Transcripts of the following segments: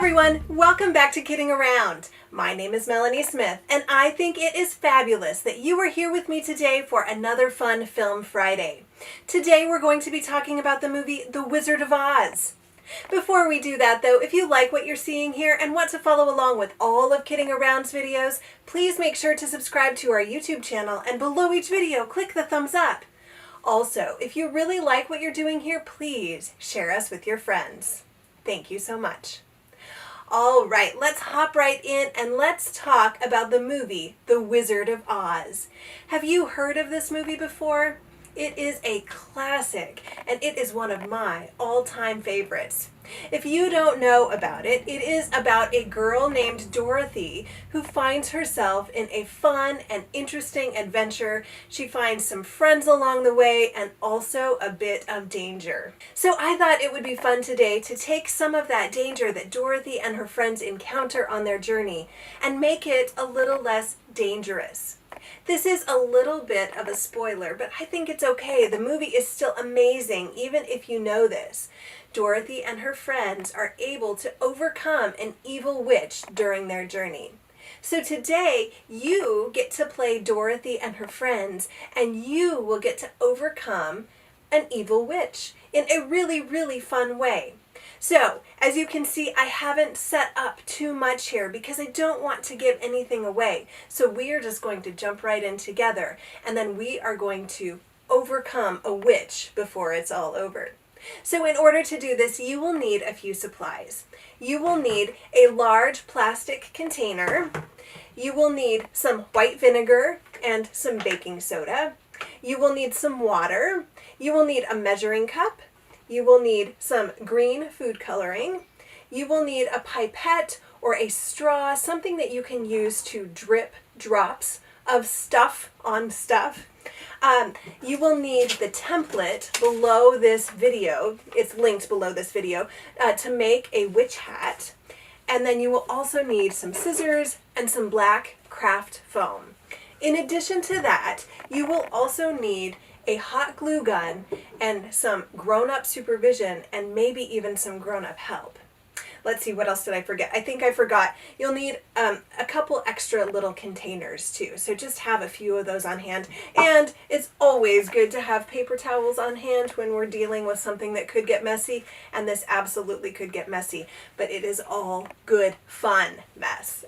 everyone, welcome back to Kidding Around. My name is Melanie Smith, and I think it is fabulous that you are here with me today for another fun Film Friday. Today we're going to be talking about the movie The Wizard of Oz. Before we do that though, if you like what you're seeing here and want to follow along with all of Kidding Around's videos, please make sure to subscribe to our YouTube channel, and below each video click the thumbs up. Also, if you really like what you're doing here, please share us with your friends. Thank you so much. All right, let's hop right in and let's talk about the movie, The Wizard of Oz. Have you heard of this movie before? It is a classic, and it is one of my all-time favorites. If you don't know about it, it is about a girl named Dorothy who finds herself in a fun and interesting adventure. She finds some friends along the way and also a bit of danger. So I thought it would be fun today to take some of that danger that Dorothy and her friends encounter on their journey and make it a little less dangerous. This is a little bit of a spoiler, but I think it's okay. The movie is still amazing, even if you know this. Dorothy and her friends are able to overcome an evil witch during their journey. So today, you get to play Dorothy and her friends, and you will get to overcome an evil witch in a really, really fun way. So, as you can see, I haven't set up too much here because I don't want to give anything away. So we are just going to jump right in together, and then we are going to overcome a witch before it's all over. So in order to do this, you will need a few supplies. You will need a large plastic container. You will need some white vinegar and some baking soda. You will need some water. You will need a measuring cup. You will need some green food coloring. You will need a pipette or a straw, something that you can use to drip drops of stuff on stuff. You will need the template below this video, it's linked below this video, to make a witch hat. And then you will also need some scissors and some black craft foam. In addition to that, you will also need a hot glue gun and some grown-up supervision and maybe even some grown-up help. Let's see, what else did I forget? I think I forgot. You'll need a couple extra little containers too, so just have a few of those on hand. And it's always good to have paper towels on hand when we're dealing with something that could get messy, and this absolutely could get messy, but it is all good fun mess.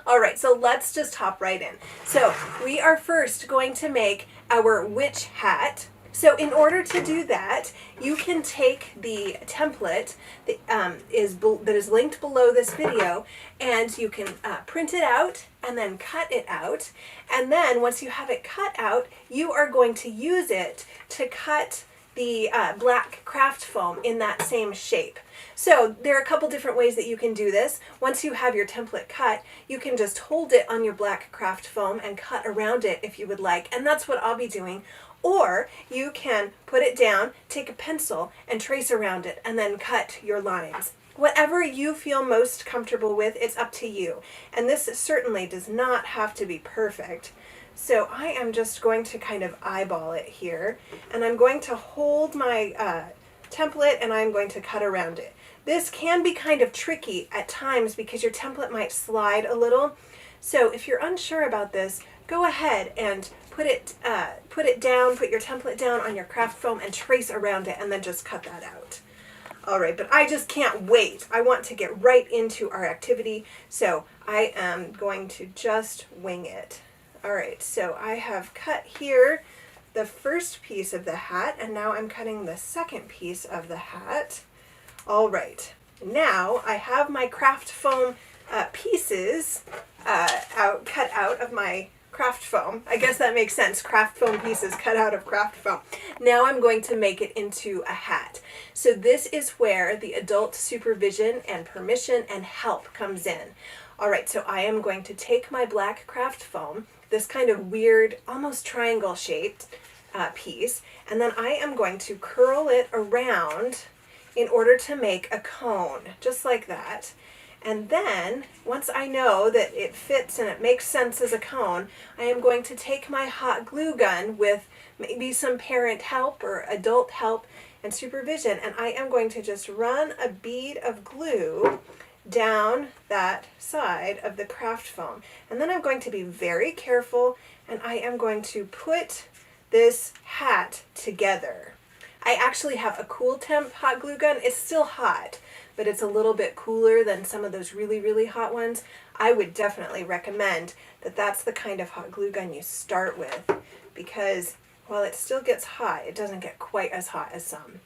All right, so let's just hop right in. So we are first going to make our witch hat. So in order to do that, you can take the template that is linked below this video, and you can print it out and then cut it out. And then once you have it cut out, you are going to use it to cut the black craft foam in that same shape. So there are a couple different ways that you can do this. Once you have your template cut, you can just hold it on your black craft foam and cut around it if you would like. And that's what I'll be doing. Or you can put it down, take a pencil, and trace around it, and then cut your lines. Whatever you feel most comfortable with, it's up to you. And this certainly does not have to be perfect. So I am just going to kind of eyeball it here, and I'm going to hold my template, and I'm going to cut around it. This can be kind of tricky at times because your template might slide a little. So if you're unsure about this, go ahead and put it down, put your template down on your craft foam and trace around it, and then just cut that out. All right, but I just can't wait. I want to get right into our activity, so I am going to just wing it. All right, so I have cut here the first piece of the hat, and now I'm cutting the second piece of the hat. All right, now I have my craft foam pieces cut out of my craft foam. I guess that makes sense. Craft foam pieces cut out of craft foam. Now I'm going to make it into a hat. So this is where the adult supervision and permission and help comes in. All right, so I am going to take my black craft foam, this kind of weird, almost triangle shaped piece, and then I am going to curl it around in order to make a cone, just like that. And then, once I know that it fits and it makes sense as a cone, I am going to take my hot glue gun with maybe some parent help or adult help and supervision, and I am going to just run a bead of glue down that side of the craft foam. And then I'm going to be very careful, and I am going to put this hat together. I actually have a cool temp hot glue gun. It's still hot, but it's a little bit cooler than some of those really, really hot ones. I would definitely recommend that that's the kind of hot glue gun you start with, because while it still gets hot, it doesn't get quite as hot as some.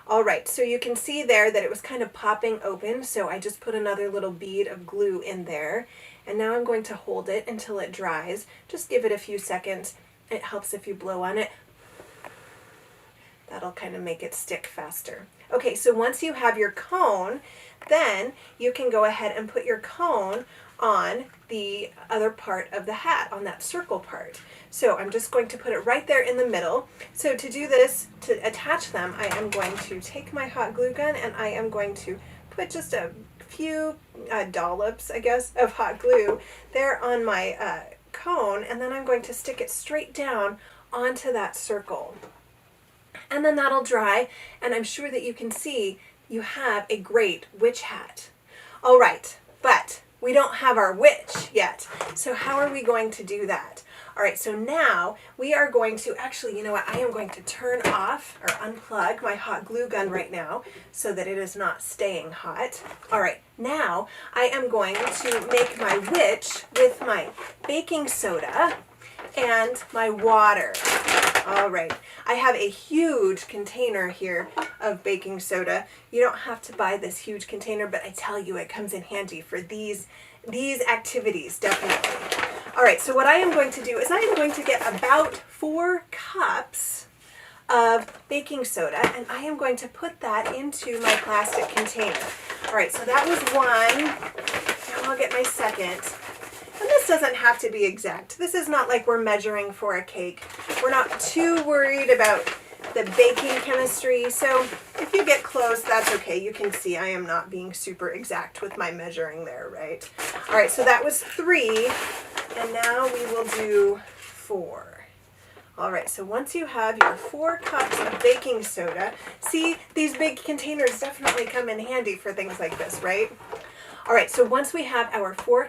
All right, so you can see there that it was kind of popping open, so I just put another little bead of glue in there, and now I'm going to hold it until it dries. Just give it a few seconds. It helps if you blow on it. That'll kind of make it stick faster. Okay, so once you have your cone, then you can go ahead and put your cone on the other part of the hat, on that circle part. So I'm just going to put it right there in the middle. So to do this, to attach them, I am going to take my hot glue gun and I am going to put just a few dollops, I guess, of hot glue there on my cone, and then I'm going to stick it straight down onto that circle. And then that'll dry, and I'm sure that you can see you have a great witch hat. All right, but we don't have our witch yet. So how are we going to do that? All right, so now we are going to, actually, you know what, I am going to turn off or unplug my hot glue gun right now so that it is not staying hot. All right, now I am going to make my witch with my baking soda and my water. All right, I have a huge container here of baking soda. You don't have to buy this huge container, but I tell you, it comes in handy for these activities, definitely. All right, so what I am going to do is I am going to get about 4 cups of baking soda, and I am going to put that into my plastic container. All right, so that was one. Now I'll get my second. And this doesn't have to be exact. This is not like we're measuring for a cake. We're not too worried about the baking chemistry. So if you get close, that's okay. You can see I am not being super exact with my measuring there, right? All right, so that was 3, and now we will do 4. All right, so once you have your 4 cups of baking soda, see, these big containers definitely come in handy for things like this, right? All right, so once we have our 4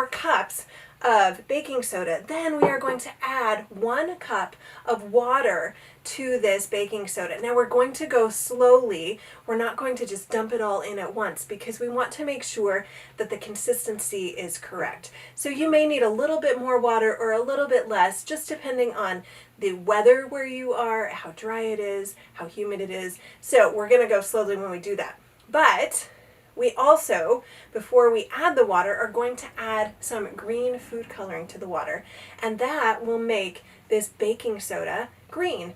cups of baking soda, then we are going to add 1 cup of water to this baking soda. Now we're going to go slowly. We're not going to just dump it all in at once because we want to make sure that the consistency is correct. So you may need a little bit more water or a little bit less, just depending on the weather where you are, how dry it is, how humid it is. So we're going to go slowly when we do that. But we also, before we add the water, are going to add some green food coloring to the water, and that will make this baking soda green,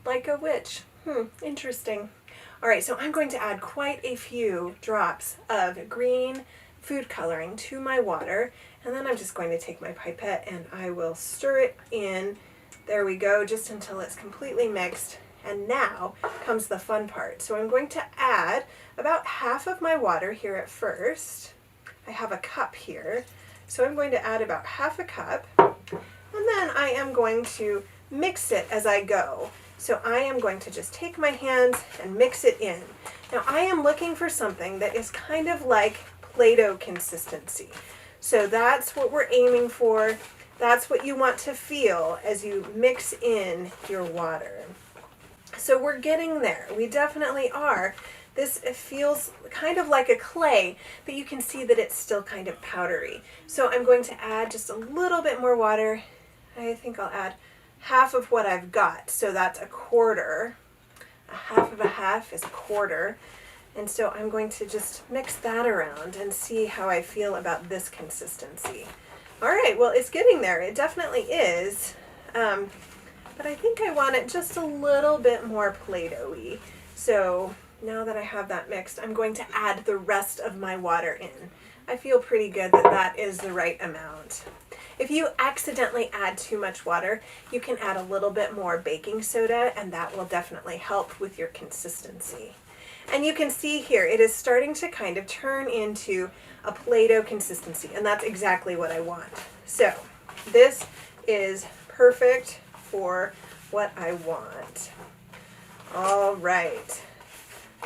like a witch. Interesting. All right, so I'm going to add quite a few drops of green food coloring to my water, and then I'm just going to take my pipette and I will stir it in. There we go, just until it's completely mixed. And now comes the fun part. So I'm going to add about half of my water here at first. I have a cup here. So I'm going to add about half a cup. And then I am going to mix it as I go. So I am going to just take my hands and mix it in. Now I am looking for something that is kind of like Play-Doh consistency. So that's what we're aiming for. That's what you want to feel as you mix in your water. So we're getting there. We definitely are. This feels kind of like a clay, but you can see that it's still kind of powdery. So I'm going to add just a little bit more water. I think I'll add half of what I've got. So that's a quarter. A half of a half is a quarter. And so I'm going to just mix that around and see how I feel about this consistency. All right, well, it's getting there. It definitely is. But I think I want it just a little bit more Play-Doh-y. So now that I have that mixed, I'm going to add the rest of my water in. I feel pretty good that that is the right amount. If you accidentally add too much water, you can add a little bit more baking soda, and that will definitely help with your consistency. And you can see here, it is starting to kind of turn into a Play-Doh consistency, and that's exactly what I want. So this is perfect for what I want. All right.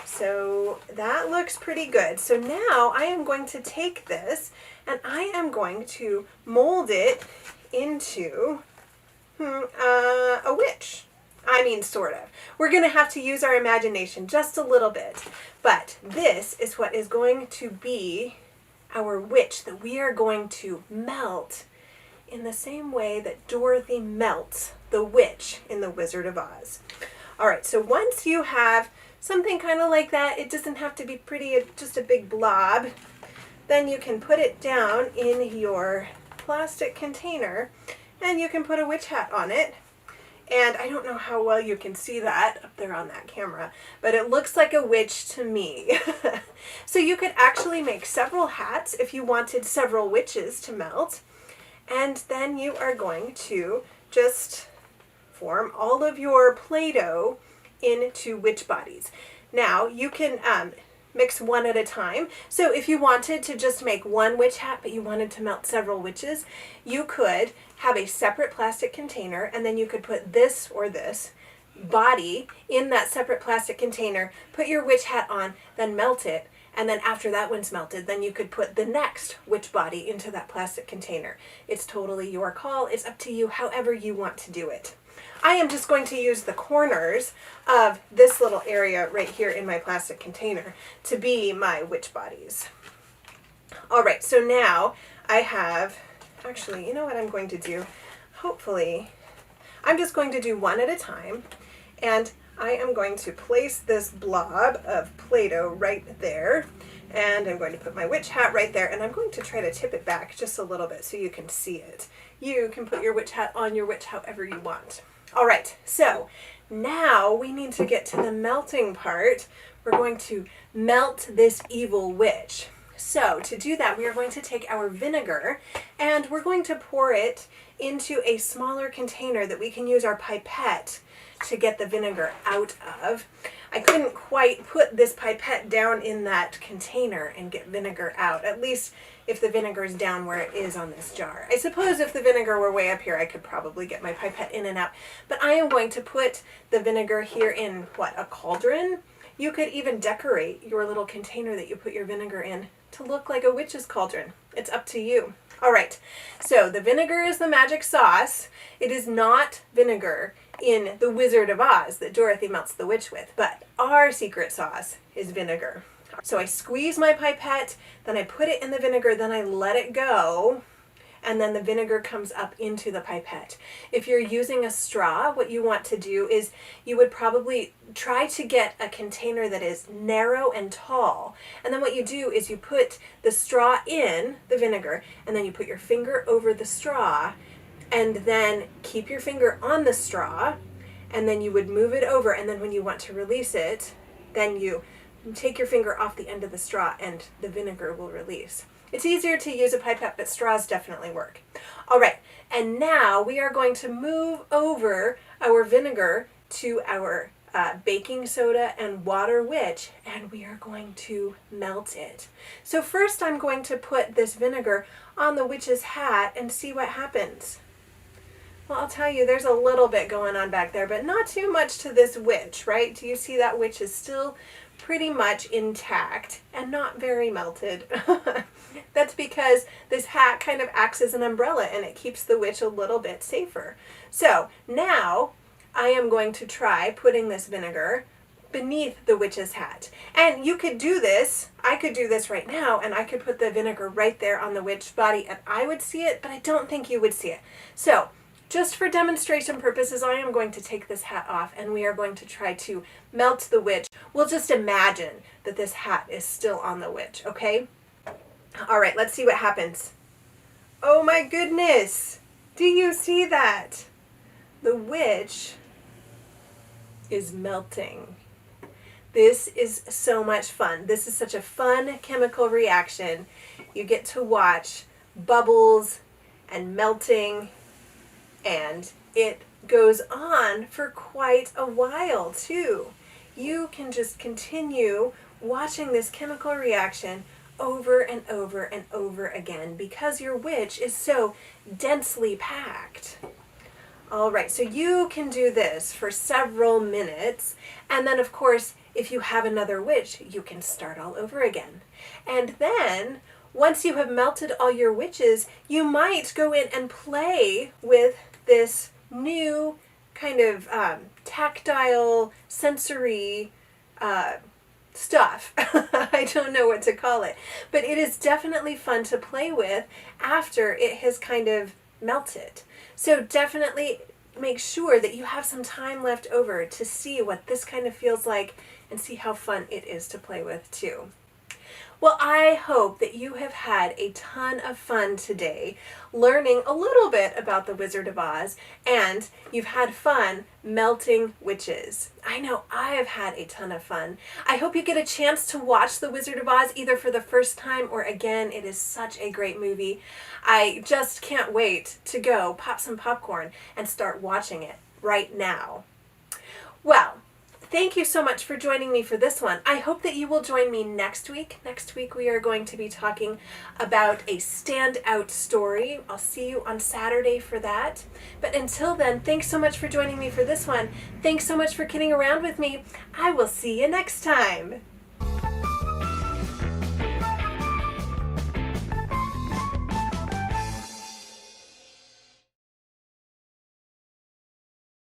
So that looks pretty good. So now I am going to take this and I am going to mold it into a witch. I mean, sort of. We're going to have to use our imagination just a little bit. But this is what is going to be our witch that we are going to melt in the same way that Dorothy melts the witch in The Wizard of Oz. All right, so once you have something kind of like that, it doesn't have to be pretty, just a big blob, then you can put it down in your plastic container and you can put a witch hat on it. And I don't know how well you can see that up there on that camera, but it looks like a witch to me. So you could actually make several hats if you wanted several witches to melt. And then you are going to just form all of your Play-Doh into witch bodies. Now you can mix one at a time. So if you wanted to just make one witch hat but you wanted to melt several witches, you could have a separate plastic container and then you could put this or this body in that separate plastic container, put your witch hat on, then melt it, and then after that one's melted, then you could put the next witch body into that plastic container. It's totally your call. It's up to you however you want to do it. I am just going to use the corners of this little area right here in my plastic container to be my witch bodies. All right, so now I have, actually, you know what I'm going to do? Hopefully, I'm just going to do one at a time, and I am going to place this blob of Play-Doh right there, and I'm going to put my witch hat right there, and I'm going to try to tip it back just a little bit so you can see it. You can put your witch hat on your witch however you want. All right, so now we need to get to the melting part. We're going to melt this evil witch. So to do that, we are going to take our vinegar and we're going to pour it into a smaller container that we can use our pipette to get the vinegar out of. I couldn't quite put this pipette down in that container and get vinegar out, at least if the vinegar is down where it is on this jar. I suppose if the vinegar were way up here, I could probably get my pipette in and out. But I am going to put the vinegar here in, a cauldron? You could even decorate your little container that you put your vinegar in to look like a witch's cauldron. It's up to you. All right, so the vinegar is the magic sauce. It is not vinegar in The Wizard of Oz that Dorothy melts the witch with, but our secret sauce is vinegar. So I squeeze my pipette, then I put it in the vinegar, then I let it go, and then the vinegar comes up into the pipette. If you're using a straw, what you want to do is you would probably try to get a container that is narrow and tall. And then what you do is you put the straw in the vinegar, and then you put your finger over the straw, and then keep your finger on the straw, and then you would move it over, and then when you want to release it, then you take your finger off the end of the straw and the vinegar will release. It's easier to use a pipette, but straws definitely work. All right, and now we are going to move over our vinegar to our baking soda and water witch, and we are going to melt it. So first I'm going to put this vinegar on the witch's hat and see what happens. Well, I'll tell you, there's a little bit going on back there, but not too much to this witch, right? Do you see that witch is still pretty much intact and not very melted? That's because this hat kind of acts as an umbrella and it keeps the witch a little bit safer. So now I am going to try putting this vinegar beneath the witch's hat. And you could do this, I could do this right now, and I could put the vinegar right there on the witch's body and I would see it, but I don't think you would see it. So just for demonstration purposes, I am going to take this hat off and we are going to try to melt the witch. We'll just imagine that this hat is still on the witch, okay? All right, let's see what happens. Oh my goodness! Do you see that? The witch is melting. This is so much fun. This is such a fun chemical reaction. You get to watch bubbles and melting, and it goes on for quite a while too. You can just continue watching this chemical reaction over and over and over again because your witch is so densely packed. All right, so you can do this for several minutes, and then of course if you have another witch, you can start all over again. And then, once you have melted all your witches, you might go in and play with this new kind of tactile, sensory stuff. I don't know what to call it. But it is definitely fun to play with after it has kind of melted. So definitely make sure that you have some time left over to see what this kind of feels like and see how fun it is to play with too. Well, I hope that you have had a ton of fun today learning a little bit about the Wizard of Oz, and you've had fun melting witches. I know I have had a ton of fun. I hope you get a chance to watch the Wizard of Oz either for the first time or again. It is such a great movie. I just can't wait to go pop some popcorn and start watching it right now. Well, thank you so much for joining me for this one. I hope that you will join me next week. Next week we are going to be talking about a standout story. I'll see you on Saturday for that. But until then, thanks so much for joining me for this one. Thanks so much for kidding around with me. I will see you next time.